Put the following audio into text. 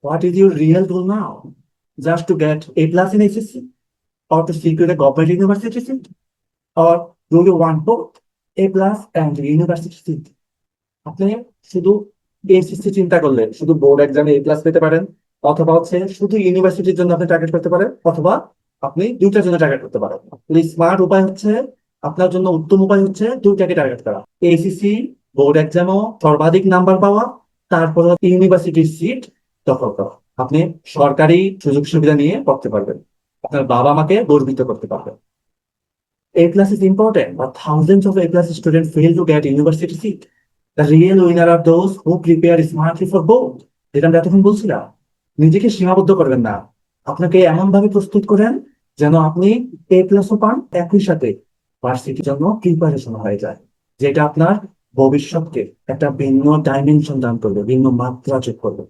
What is your real goal now? Just to get A plus in SSC or to secure a government university seat? Or do you want both A plus and university seat? আপনি শুধু SSC চিন্তা করলে শুধু board এক্সামে এ plus পেতে পারেন, অথবা হচ্ছে শুধু ইউনিভার্সিটির জন্য আপনি টার্গেট করতে পারেন, অথবা আপনি দুইটার জন্য টার্গেট করতে পারেন। স্মার্ট উপায় হচ্ছে, আপনার জন্য উত্তম উপায় হচ্ছে দুইটাকে টার্গেট করা। এসএসসি বোর্ড এক্সামও সর্বাধিক নাম্বার পাওয়া, তারপর ইউনিভার্সিটির সিট দখল করা। আপনি সরকারি সুযোগ সুবিধা নিয়ে পড়তে পারবেন, আপনার বাবা মাকে গর্বিত করতে পারবেন। A plus is important, but thousands of A plus students fail to get university seat. The real winner are those who prepare smartly for both. যেটা আমরা এতক্ষণ বলছিলাম, নিজেকে সীমাবদ্ধ করবেন না, আপনাকে এমন ভাবে প্রস্তুত করেন যেন আপনি এ প্লাসও পান, একই সাথে ভার্সিটির জন্য প্রিপারেশন হয়ে যায়, যেটা আপনার ভবিষ্যৎকে একটা ভিন্ন ডাইমেনশন দান করবে, ভিন্ন মাত্রা যোগ করবে।